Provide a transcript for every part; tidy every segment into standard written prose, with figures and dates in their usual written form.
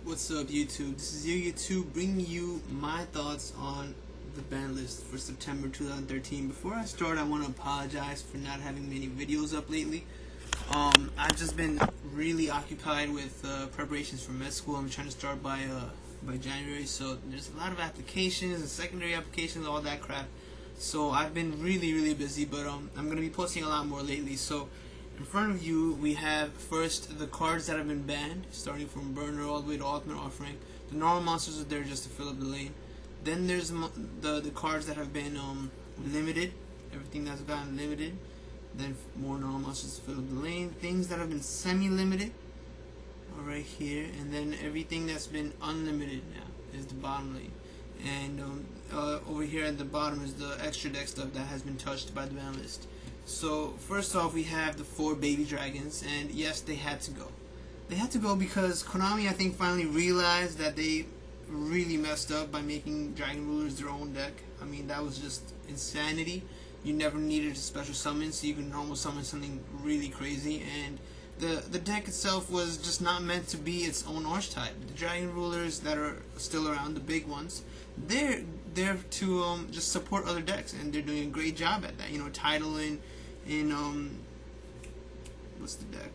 What's up, YouTube? This is Yugiohtube bringing you my thoughts on the ban list for September 2013. Before I start, I want to apologize for not having many videos up lately. I've just been really occupied with preparations for med school. I'm trying to start by January, so there's a lot of applications and secondary applications, all that crap. So I've been really busy, but I'm going to be posting a lot more lately. So in front of you, we have first the cards that have been banned, starting from Burner all the way to Ultimate Off Rank. The normal monsters are there just to fill up the lane. Then there's the cards that have been limited, everything that's gotten limited. Then more normal monsters to fill up the lane. Things that have been semi-limited are right here, and then everything that's been unlimited now is the bottom lane. And over here at the bottom is the extra deck stuff that has been touched by the ban list. So first off, we have the 4 baby dragons, and yes, they had to go. They had to go because Konami, I think, finally realized that they really messed up by making Dragon Rulers their own deck. I mean, that was just insanity. You never needed a special summon, so you could normal summon something really crazy, and the deck itself was just not meant to be its own archetype. The Dragon Rulers that are still around, the big ones, they're there to just support other decks, and they're doing a great job at that. You know, Tidal in what's the deck?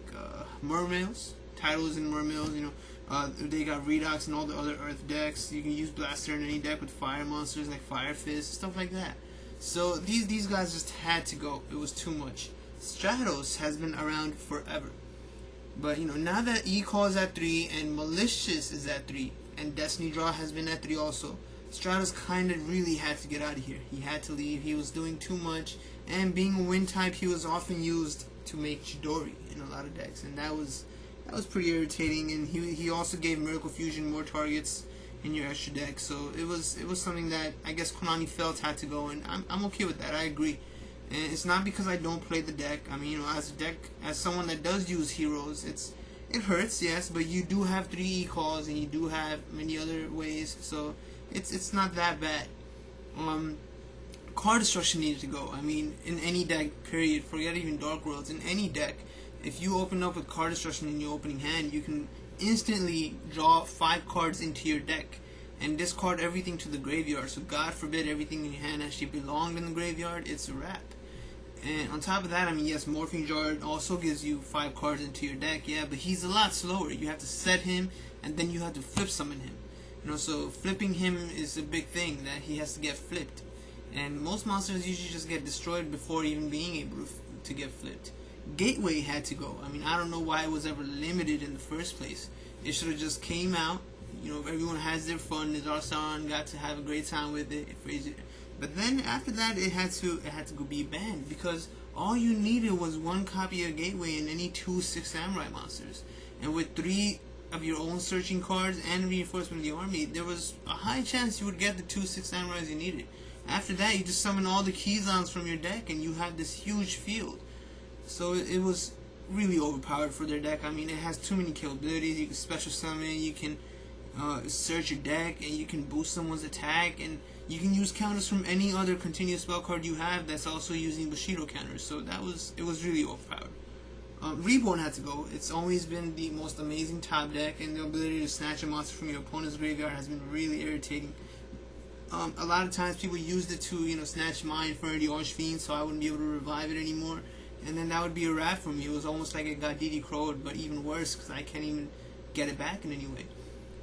Mermails. Tidal is in Mermails. You know, they got Redox and all the other Earth decks. You can use Blaster in any deck with fire monsters like Fire Fist, stuff like that. So these guys just had to go. It was too much. Stratos has been around forever, but you know, now that E-Call is at 3 and Malicious is at 3 and Destiny Draw has been at 3 also, Stratos kind of really had to get out of here. He had to leave. He was doing too much, and being a wind type, he was often used to make Chidori in a lot of decks, and that was pretty irritating. And he also gave Miracle Fusion more targets in your extra deck, so it was something that I guess Konami felt had to go, and I'm okay with that. I agree. And it's not because I don't play the deck. I mean, you know, as someone that does use heroes, it hurts, yes, but you do have 3 E-Calls and you do have many other ways, so it's not that bad. Card destruction needed to go. I mean, in any deck, period, forget even Dark Worlds, in any deck, if you open up with card destruction in your opening hand, you can instantly draw 5 cards into your deck and discard everything to the graveyard. So God forbid everything in your hand actually belonged in the graveyard, it's a wrap. And on top of that, I mean, yes, Morphing Jar also gives you 5 cards into your deck, yeah, but he's a lot slower. You have to set him, and then you have to flip summon him. You know, so flipping him is a big thing, that he has to get flipped. And most monsters usually just get destroyed before even being able to get flipped. Gateway had to go. I mean, I don't know why it was ever limited in the first place. It should have just came out. You know, everyone has their fun. Nizar-san got to have a great time with it. But then after that, it had to go be banned, because all you needed was 1 copy of Gateway and any 2 6 Samurai monsters. And with 3 of your own searching cards and reinforcement of the army, there was a high chance you would get the 2 6 Samurais you needed. After that, you just summon all the Keyzones from your deck and you have this huge field. So it was really overpowered for their deck. I mean, it has too many capabilities. You can special summon, you can search your deck, and you can boost someone's attack, and you can use counters from any other continuous spell card you have that's also using Bushido counters. So it was really overpowered. Reborn had to go. It's always been the most amazing top deck, and the ability to snatch a monster from your opponent's graveyard has been really irritating. A lot of times people used it to, you know, snatch my Infernity Archfiend, so I wouldn't be able to revive it anymore, and then that would be a wrap for me. It was almost like it got DD Crowed, but even worse, because I can't even get it back in any way.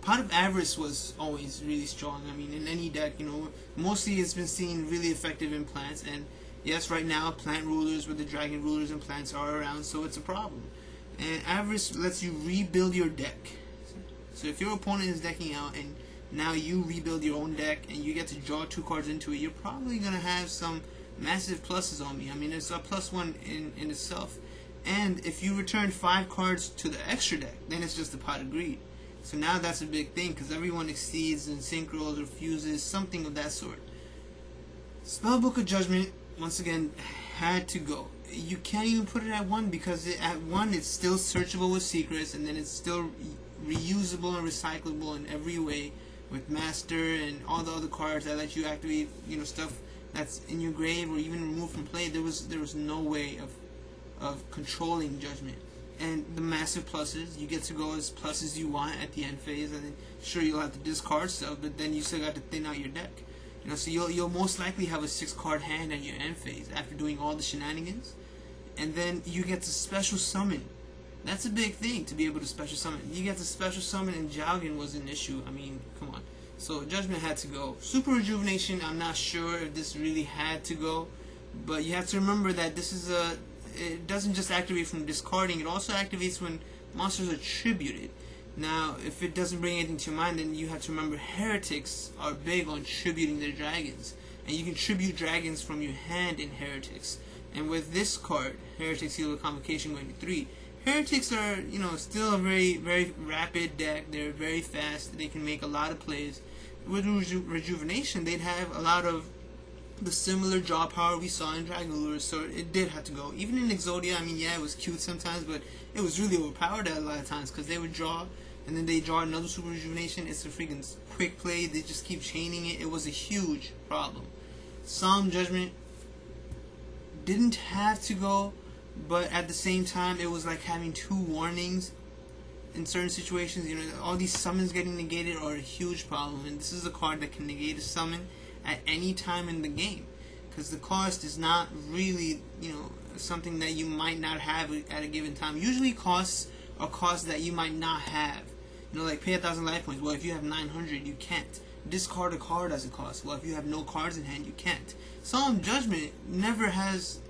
Pot of Avarice was always really strong. I mean, in any deck, you know, mostly it's been seen really effective in plants, and yes, right now, plant rulers with the Dragon Rulers and plants are around, so it's a problem. And Avarice lets you rebuild your deck. So if your opponent is decking out and now you rebuild your own deck and you get to draw 2 cards into it, you're probably going to have some massive pluses on me. I mean, it's a +1 in itself. And if you return 5 cards to the extra deck, then it's just a Pot of Greed. So now that's a big thing, because everyone exceeds and synchros or fuses, something of that sort. Spellbook of Judgment, once again, had to go. You can't even put it at 1, because at 1 it's still searchable with secrets, and then it's still reusable and recyclable in every way with Master and all the other cards that let you activate, you know, stuff that's in your grave or even removed from play. There was no way of controlling Judgment. and the massive pluses. You get to go as plus as you want at the end phase, and then sure, you'll have to discard stuff, but then you still got to thin out your deck. So you'll most likely have a 6-card hand at your end phase after doing all the shenanigans, and then you get to special summon. That's a big thing, to be able to special summon. You get to special summon, and Jowgen was an issue. I mean, come on. So Judgment had to go. Super Rejuvenation, I'm not sure if this really had to go, but you have to remember that this is it doesn't just activate from discarding, it also activates when monsters are tributed. Now, if it doesn't bring anything to mind, then you have to remember heretics are big on tributing their dragons, and you can tribute dragons from your hand in heretics. And with this card, heretics heal with convocation going to 3. Heretics are, still a very, very rapid deck. They're very fast. They can make a lot of plays. With Rejuvenation, they'd have a lot of the similar draw power we saw in Dragon Lure, so it did have to go. Even in Exodia, I mean, yeah, it was cute sometimes, but it was really overpowered at a lot of times, because they would draw, and then they draw another Super Rejuvenation. It's a freaking quick play. They just keep chaining it. It was a huge problem. Solemn Judgment didn't have to go, but at the same time, it was like having 2 warnings in certain situations. All these summons getting negated are a huge problem, and this is a card that can negate a summon at any time in the game, because the cost is not really, something that you might not have at a given time. Usually costs are costs that you might not have. Like pay 1,000 life points. Well, if you have 900, you can't. Discard a card as a cost. Well, if you have no cards in hand, you can't. Solemn Judgment never has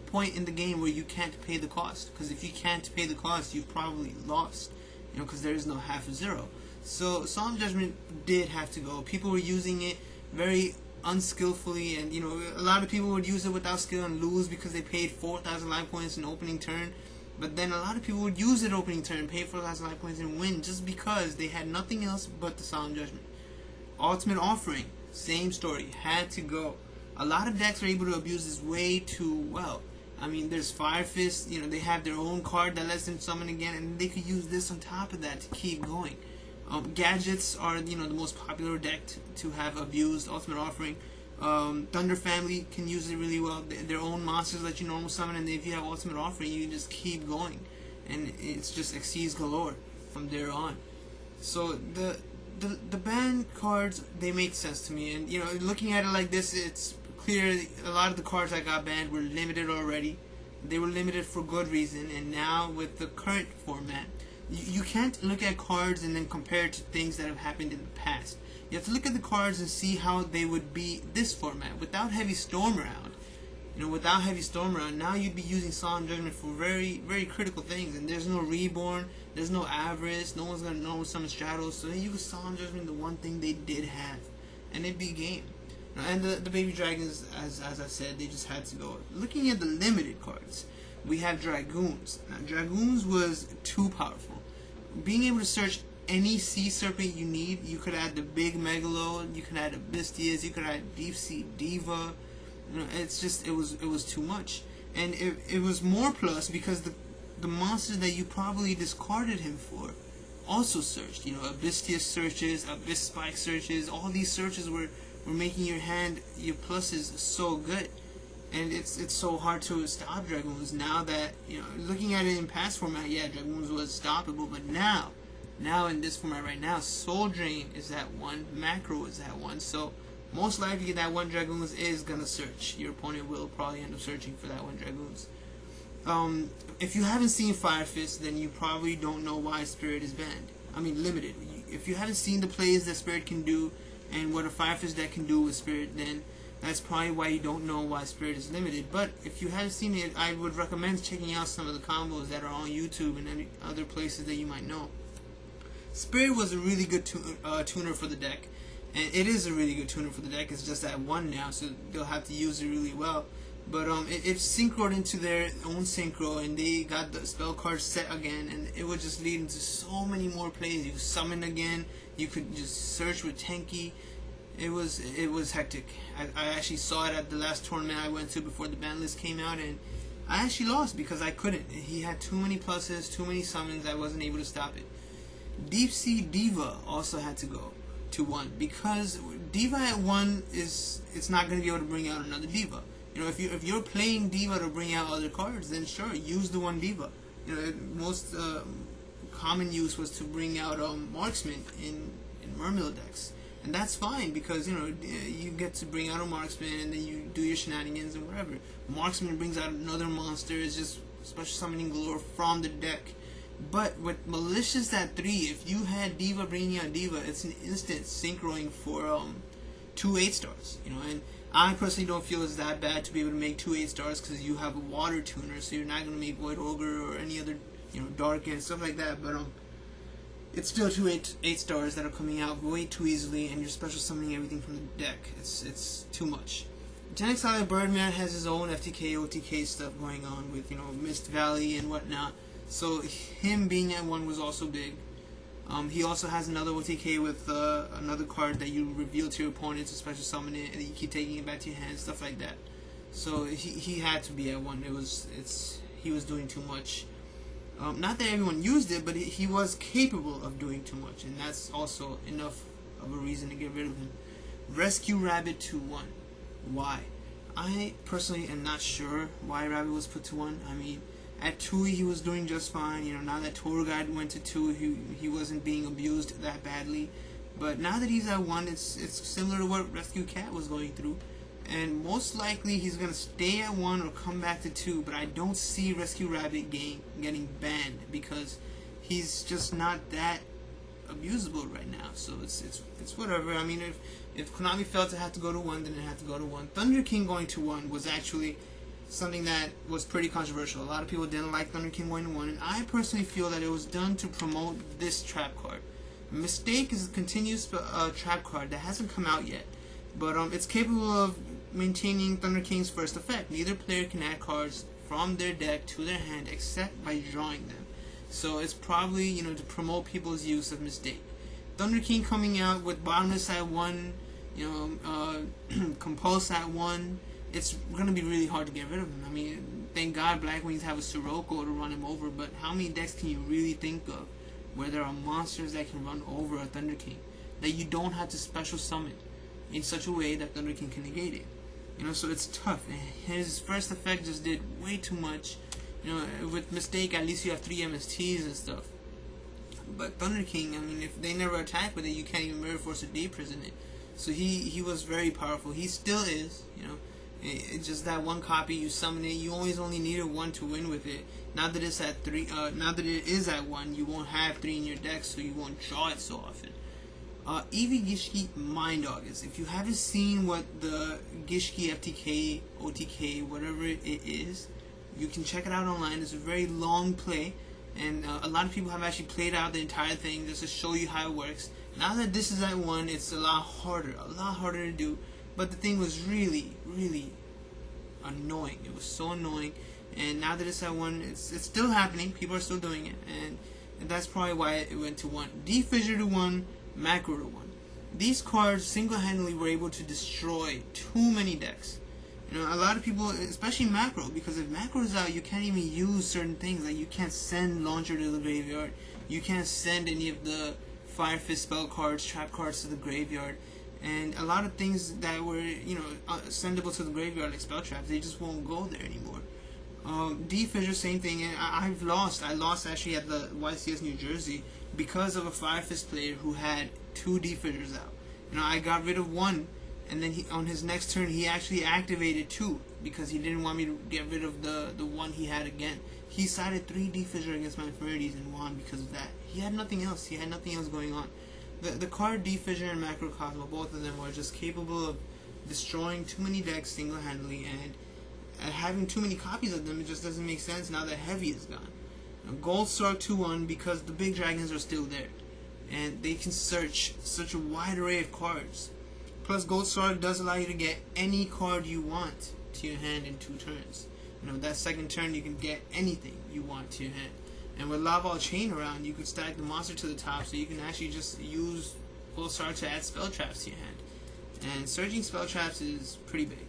a point in the game where you can't pay the cost, because if you can't pay the cost, you've probably lost, because there is no half a zero. So Solemn Judgment did have to go. People were using it very unskillfully, and a lot of people would use it without skill and lose because they paid 4,000 life points in opening turn. But then a lot of people would use it opening turn, pay 4,000 life points, and win just because they had nothing else but the Solemn Judgment. Ultimate Offering, same story, had to go. A lot of decks are able to abuse this way too well. I mean, there's Fire Fist, they have their own card that lets them summon again, and they could use this on top of that to keep going. Gadgets are, the most popular deck to have abused Ultimate Offering. Thunder Family can use it really well. Their own monsters let you normal summon, and if you have Ultimate Offering, you can just keep going, and it's just exceeds galore from there on. So the ban cards, they make sense to me, and looking at it like this, it's clear a lot of the cards that got banned were limited already. They were limited for good reason, and now with the current format, you can't look at cards and then compare it to things that have happened in the past. You have to look at the cards and see how they would be this format without Heavy Storm around. Without Heavy Storm around, now you'd be using Solemn Judgment for very, very critical things. And there's no Reborn, there's no Avarice, no one's gonna know summon Shadows. So then you use Solemn Judgment, the one thing they did have, and it'd be game. And the baby dragons, as I said, they just had to go. Looking at the limited cards, we have Dragoons. Now, Dragoons was too powerful. Being able to search any sea serpent you need, you could add the big Megalode, you could add Abysstias, you could add Deep Sea Diva. It's just, it was too much. And it was more plus because the monsters that you probably discarded him for also searched. Abysstias searches, Abyss Spike searches, all these searches were making your hand, your pluses so good. And it's so hard to stop Dragoons now that, looking at it in past format, yeah, Dragoons was stoppable, but now in this format right now, Soul Drain is that one, Macro is that one, so most likely that one Dragoons is gonna search. Your opponent will probably end up searching for that one Dragoons. If you haven't seen Fire Fist, then you probably don't know why Spirit is banned. I mean, limited. If you haven't seen the plays that Spirit can do and what a Fire Fist deck can do with Spirit, then that's probably why you don't know why Spirit is limited. But if you haven't seen it, I would recommend checking out some of the combos that are on YouTube and any other places that you might know. Spirit was a really good tuner for the deck, and it is a really good tuner for the deck. It's just at 1 now, so they'll have to use it really well. But it synchroed into their own synchro, and they got the spell card set again, and it would just lead into so many more plays. You summon again, you could just search with Tenki. It was hectic. I actually saw it at the last tournament I went to before the Banlist came out, and I actually lost because I couldn't. He had too many pluses, too many summons. I wasn't able to stop it. Deep Sea Diva also had to go to 1 because Diva at 1 it's not going to be able to bring out another Diva. If you're playing Diva to bring out other cards, then sure, use the one Diva. most common use was to bring out marksman in Mermill decks, and that's fine because you get to bring out a marksman and then you do your shenanigans and whatever. Marksman brings out another monster. It's just special summoning galore from the deck. But with malicious at 3, if you had Diva bringing out Diva, it's an instant synchroing for 2 8-stars. And I personally don't feel it's that bad to be able to make 2 8-stars because you have a water tuner, so you're not going to make Void Ogre or any other dark and stuff like that. But it's still 2 8-stars that are coming out way too easily, and you're special summoning everything from the deck. It's too much. Gen Exile Birdman has his own FTK, OTK stuff going on with Mist Valley and whatnot. So him being at 1 was also big. He also has another OTK with another card that you reveal to your opponent to special summon it, and you keep taking it back to your hand, stuff like that. So he had to be at 1. He was doing too much. Not that everyone used it, but he was capable of doing too much, and that's also enough of a reason to get rid of him. Rescue Rabbit to 1. Why? I personally am not sure why Rabbit was put to 1. I mean, at 2 he was doing just fine. Now that Tour Guide went to 2, he wasn't being abused that badly. But now that he's at 1, it's similar to what Rescue Cat was going through. And most likely he's going to stay at 1 or come back to 2. But I don't see Rescue Rabbit getting banned because he's just not that abusable right now. So it's whatever. I mean, if Konami felt it had to go to 1, then it had to go to 1. Thunder King going to 1 was actually something that was pretty controversial. A lot of people didn't like Thunder King going to 1, and I personally feel that it was done to promote this trap card. Mistake is a continuous trap card that hasn't come out yet, but it's capable of maintaining Thunder King's first effect. Neither player can add cards from their deck to their hand except by drawing them. So it's probably to promote people's use of Mistake. Thunder King coming out with Bottomless at 1, Compulse at 1. It's going to be really hard to get rid of him. I mean, thank God Black Wings have a Sirocco to run him over, but how many decks can you really think of where there are monsters that can run over a Thunder King that you don't have to special summon in such a way that Thunder King can negate it? So it's tough. His first effect just did way too much. With Mistake, at least you have 3 MSTs and stuff. But Thunder King, I mean, if they never attack with it, you can't even Mirror Force or Day Prison it. So he was very powerful. He still is, It's just that 1 copy, you summon it, you always only needed 1 to win with it. Now that it's at 3, now that it is at 1, you won't have 3 in your deck, so you won't draw it so often. Eevee Gishki Mind August. If you haven't seen what the Gishki FTK, OTK, whatever it is, you can check it out online. It's a very long play, and a lot of people have actually played out the entire thing just to show you how it works. Now that this is at 1, it's a lot harder to do. But the thing was really, really annoying. It was so annoying. And now that it's at 1, it's still happening. People are still doing it. And that's probably why it went to 1. D-Fissure to 1, Macro to 1. These cards single-handedly were able to destroy too many decks. A lot of people, especially Macro, because if Macro is out, you can't even use certain things. Like, you can't send Launcher to the graveyard. You can't send any of the Fire Fist spell cards, trap cards to the graveyard. And a lot of things that were, sendable to the graveyard, like spell traps, they just won't go there anymore. D-Fissure, same thing. And I lost actually at the YCS New Jersey because of a Fire Fist player who had 2 D-Fissures out. I got rid of 1, and then on his next turn he actually activated 2 because he didn't want me to get rid of the 1 he had again. He sided 3 D-Fissure against my Infinities and won because of that. He had nothing else. He had nothing else going on. The card D-Fissure and Macrocosmo, both of them were just capable of destroying too many decks single-handedly, and having too many copies of them, it just doesn't make sense now that Heavy is gone. Gold Star 2-1 because the big dragons are still there, and they can search such a wide array of cards. Plus, Gold Star does allow you to get any card you want to your hand in 2 turns. That second turn you can get anything you want to your hand. And with Lava Chain around, you could stack the monster to the top, so you can actually just use Gold Star to add spell traps to your hand. And Surging spell traps is pretty big.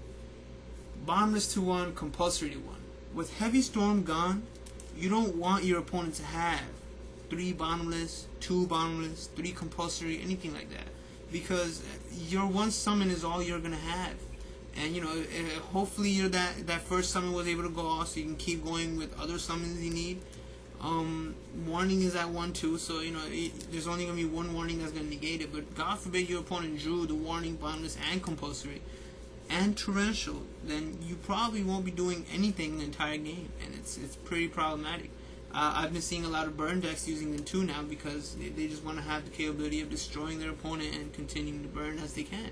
Bottomless to 1, Compulsory to 1. With Heavy Storm gone, you don't want your opponent to have 3 Bottomless, 2 Bottomless, 3 Compulsory, anything like that. Because your 1 summon is all you're going to have. And hopefully that first summon was able to go off so you can keep going with other summons you need. Warning is at 1/2, so there's only gonna be one warning that's gonna negate it. But God forbid your opponent drew the warning, Banlist, and compulsory, and torrential, then you probably won't be doing anything the entire game, and it's pretty problematic. I've been seeing a lot of burn decks using them too now because they just want to have the capability of destroying their opponent and continuing to burn as they can.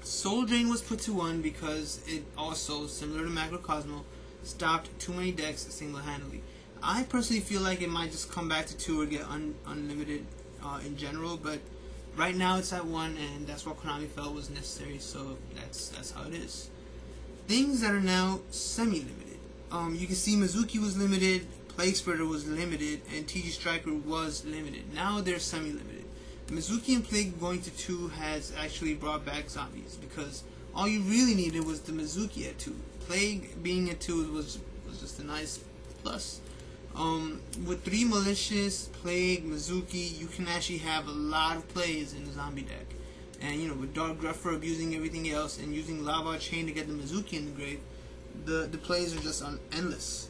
Soul Drain was put to 1 because it also, similar to Macrocosmo, stopped too many decks single-handedly. I personally feel like it might just come back to 2 or get unlimited in general, but right now it's at 1, and that's what Konami felt was necessary, so that's how it is. Things that are now semi-limited. You can see Mizuki was limited, Plague Spreader was limited, and TG Striker was limited. Now they're semi-limited. Mizuki and Plague going to 2 has actually brought back zombies, because all you really needed was the Mizuki at 2. Plague being at 2 was just a nice plus. With 3 Malicious, Plague, Mizuki, you can actually have a lot of plays in the zombie deck. And with Dark Gruffer abusing everything else and using Lava Chain to get the Mizuki in the grave, the plays are just endless.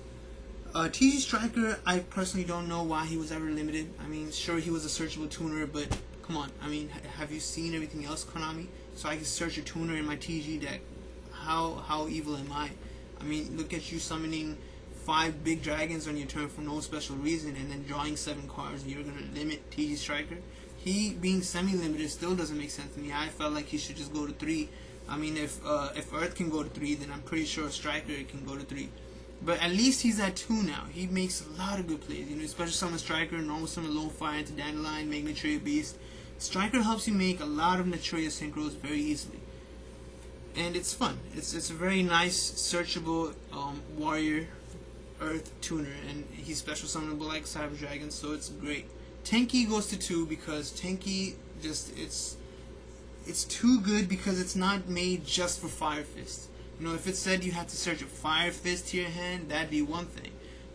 TG Striker, I personally don't know why he was ever limited. I mean, sure, he was a searchable tuner, but come on. I mean, have you seen everything else, Konami? So I can search a tuner in my TG deck. How evil am I? I mean, look at you summoning 5 big dragons on your turn for no special reason and then drawing 7 cards, and you're going to limit TG Striker? He being semi-limited still doesn't make sense to me. I felt like he should just go to 3. I mean, if Earth can go to 3, then I'm pretty sure Striker can go to 3. But at least he's at 2 now. He makes a lot of good plays. Special summon Striker, normal summon Lone Fire into Dandelion, make Naturia Beast. Striker helps you make a lot of Naturia Synchros very easily. And it's fun. It's a very nice, searchable warrior Earth tuner, and he's special summonable like Cyber Dragon, so it's great. Tenki goes to 2 because Tenki it's too good because it's not made just for Fire Fist. If it said you had to search a Fire Fist to your hand, that'd be one thing.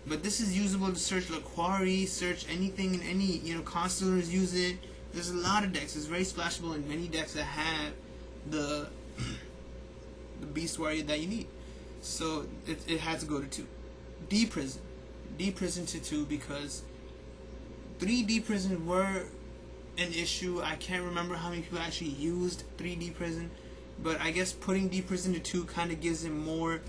But this is usable to search Laquari, search anything in any, Constellars use it. There's a lot of decks. It's very splashable in many decks that have the Beast Warrior that you need. So it had to go to 2. D-Prison. D-Prison to 2 because 3 D-Prison were an issue. I can't remember how many people actually used 3 D-Prison. But I guess putting D-Prison to 2 kind of gives it more,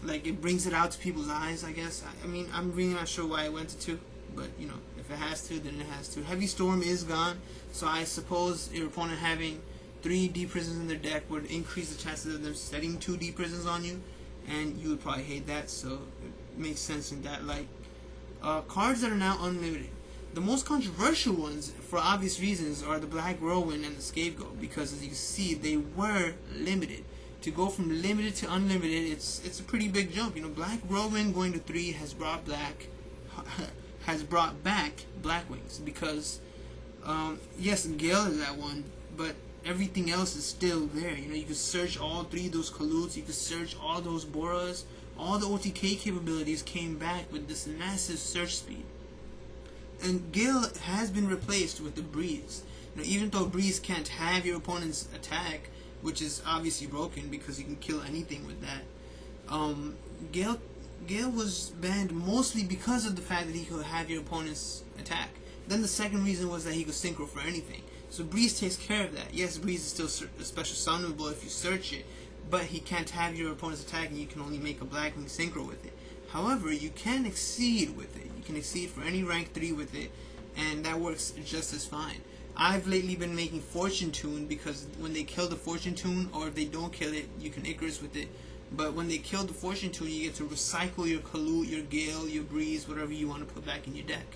like it brings it out to people's eyes, I guess. I mean, I'm really not sure why it went to 2, but if it has to, then it has to. Heavy Storm is gone, so I suppose your opponent having 3 D-Prisons in their deck would increase the chances of them setting 2 D-Prisons on you, and you would probably hate that, so it makes sense in that light. Cards that are now unlimited. The most controversial ones, for obvious reasons, are the Black Whirlwind and the Scapegoat, because as you can see, they were limited. To go from limited to unlimited, it's a pretty big jump. Black Whirlwind going to 3 has brought back Black Wings, because yes, Gale is at 1, but everything else is still there. You can search all 3 of those Kalutes, you can search all those Boras, all the OTK capabilities came back with this massive search speed. And Gale has been replaced with the Breeze. Even though Breeze can't have your opponent's attack, which is obviously broken because you can kill anything with that, Gale was banned mostly because of the fact that he could have your opponent's attack. Then the second reason was that he could synchro for anything. So Breeze takes care of that. Yes, Breeze is still special summonable if you search it, but he can't have your opponent's attack and you can only make a Blackwing synchro with it. However, you can exceed with it. You can exceed for any rank 3 with it, and that works just as fine. I've lately been making Fortune Tune because when they kill the Fortune Tune, or if they don't kill it, you can Icarus with it. But when they kill the Fortune Tune, you get to recycle your Kalute, your Gale, your Breeze, whatever you want to put back in your deck.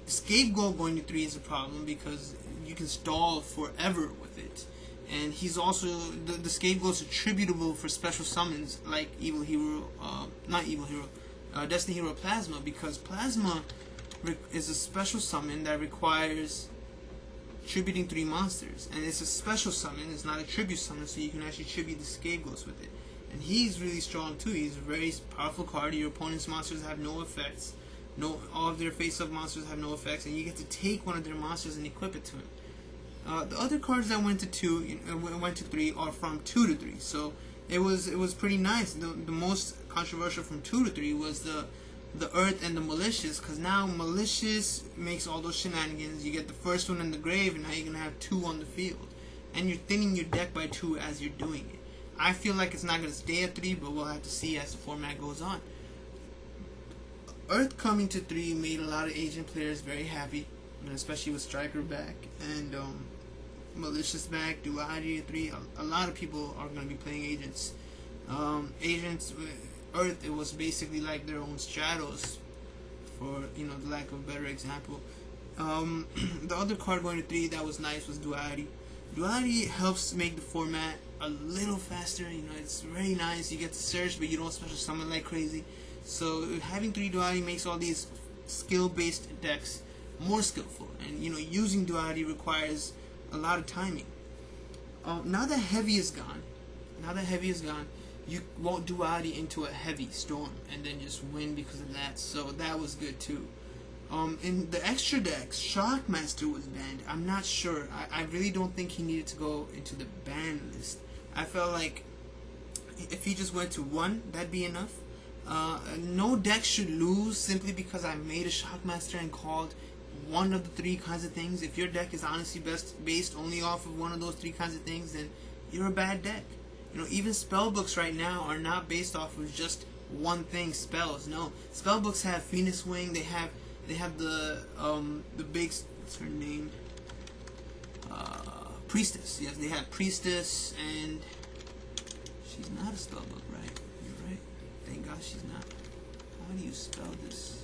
Scapegoat going to 3 is a problem because you can stall forever with it. And he's also, the Scapegoat's attributable for special summons like Destiny Hero Plasma, because Plasma is a special summon that requires tributing 3 monsters, and it's a special summon, it's not a tribute summon, so you can actually tribute the Scapegoats with it. And he's really strong too. He's a very powerful card. Your opponent's monsters have no effects. All of their face-up monsters have no effects, and you get to take one of their monsters and equip it to him. The other cards that went to 3 are from 2 to 3, so it was pretty nice. The most controversial from 2 to 3 was the Earth and the Malicious, because now Malicious makes all those shenanigans. You get the first one in the grave, and now you're going to have 2 on the field. And you're thinning your deck by 2 as you're doing it. I feel like it's not going to stay at 3, but we'll have to see as the format goes on. Earth coming to 3 made a lot of agent players very happy, especially with Striker back, and Malicious back, Duality at 3. A lot of people are going to be playing agents. Agents, Earth, it was basically like their own Stratos, for the lack of a better example. The other card going to 3 that was nice was Duality. Duality helps make the format a little faster. It's very nice. You get to search, but you don't special summon like crazy. So having 3 Duality makes all these skill-based decks more skillful, and using Duality requires a lot of timing. Now that heavy is gone, you won't Duality into a heavy storm and then just win because of that. So that was good too. In the extra decks, Shockmaster was banned. I'm not sure. I really don't think he needed to go into the ban list. I felt like if he just went to 1, that'd be enough. No deck should lose simply because I made a Shockmaster and called one of the 3 kinds of things. If your deck is honestly based only off of one of those 3 kinds of things, then you're a bad deck. Even spellbooks right now are not based off of just one thing, spells. No, spellbooks have Phoenix Wing. They have the big, what's her name? Priestess. Yes, they have Priestess, and she's not a spellbook, right? You're right. Thank God she's not. How do you spell this?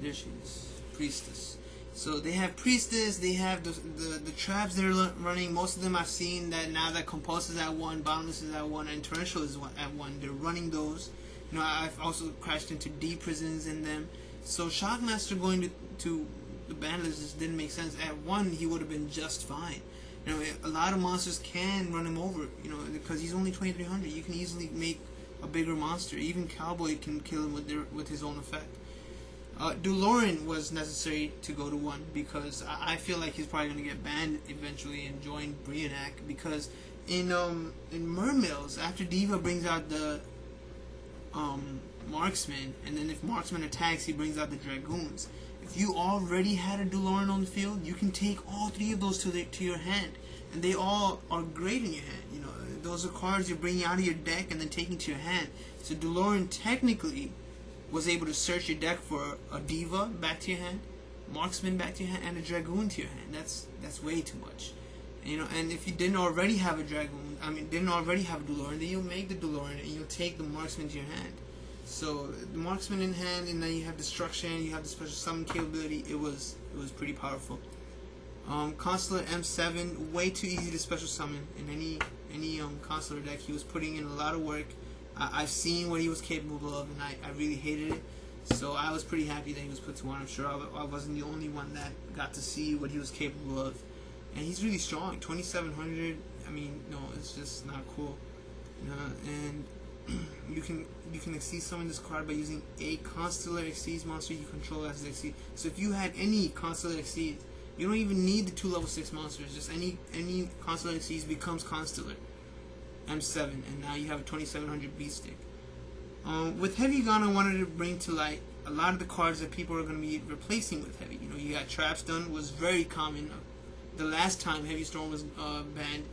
There she is, Priestess. So they have Priestess, they have the traps they're running. Most of them I've seen that now that Compulse is at 1, Banlist is at 1, and Torrential is at 1. They're running those. I've also crashed into D prisons in them. So Shockmaster going to the ban list just didn't make sense. At 1, he would have been just fine. A lot of monsters can run him over, because he's only 2300. You can easily make a bigger monster. Even Cowboy can kill him with his own effect. Doloran was necessary to go to 1 because I feel like he's probably going to get banned eventually and join Brionac, because in Mermills, after Diva brings out the Marksman, and then if Marksman attacks, he brings out the Dragoons. If you already had a Doloran on the field, you can take all 3 of those to your hand, and they all are great in your hand. Those are cards you're bringing out of your deck and then taking to your hand. So Doloran technically was able to search your deck for a Diva back to your hand, Marksman back to your hand, and a Dragoon to your hand. That's way too much. And if you didn't already have a Dragoon, didn't already have a Doloran, then you'll make the Doloran and you'll take the Marksman to your hand. So the Marksman in hand, and then you have Destruction, you have the special summon capability. It was pretty powerful. Consular M7, way too easy to special summon in any Consular deck. He was putting in a lot of work. I've seen what he was capable of, and I really hated it. So I was pretty happy that he was put to 1. I'm sure I wasn't the only one that got to see what he was capable of. And he's really strong. 2700. No, it's just not cool. And you can exceed summon this card by using a Constellar Exceeds monster you control as the Exceed. So if you had any Constellar Exceeds, you don't even need the 2 level 6 monsters. Just any Constellar Exceeds becomes Constellar M7, and now you have a 2700 beat stick. With Heavy gone, I wanted to bring to light a lot of the cards that people are going to be replacing with Heavy. You got Trapstone, was very common. The last time Heavy Storm was banned,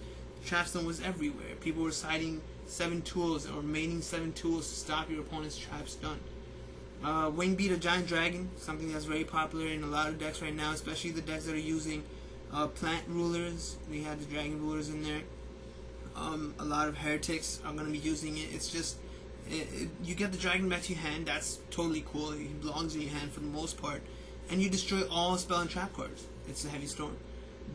Trapstone was everywhere. People were citing 7 tools or maining 7 tools to stop your opponent's Trapstone. Wing Beat a Giant Dragon, something that's very popular in a lot of decks right now, especially the decks that are using plant rulers. We have the dragon rulers in there. A lot of heretics are going to be using it. It's just, you get the dragon back to your hand. That's totally cool. It belongs in your hand for the most part. And you destroy all spell and trap cards. It's a Heavy Storm.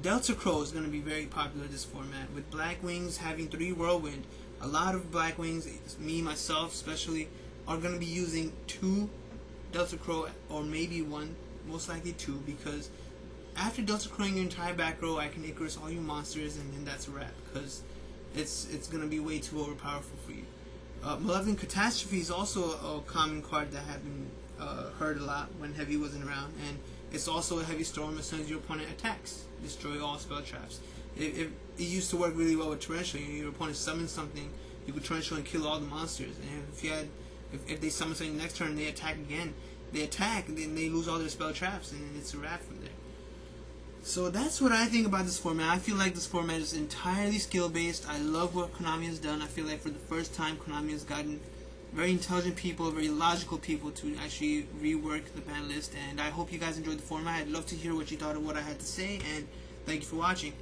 Delta Crow is going to be very popular this format. With Black Wings having 3 Whirlwind, a lot of Black Wings, me, myself especially, are going to be using 2 Delta Crow, or maybe 1, most likely 2, because after Delta Crowing your entire back row, I can Icarus all your monsters, and then that's a wrap, because it's going to be way too overpowerful for you. Malevolent Catastrophe is also a common card that had been heard a lot when Heavy wasn't around, and it's also a Heavy Storm as soon as your opponent attacks. Destroy all spell traps. It used to work really well with Torrential. Your opponent summons something, you could torrential and kill all the monsters. And if they summon something next turn and they attack again, then they lose all their spell traps, and it's a wrap from there. So that's what I think about this format. I feel like this format is entirely skill based. I love what Konami has done. I feel like for the first time Konami has gotten very intelligent people, very logical people to actually rework the ban list, and I hope you guys enjoyed the format. I'd love to hear what you thought of what I had to say, and thank you for watching.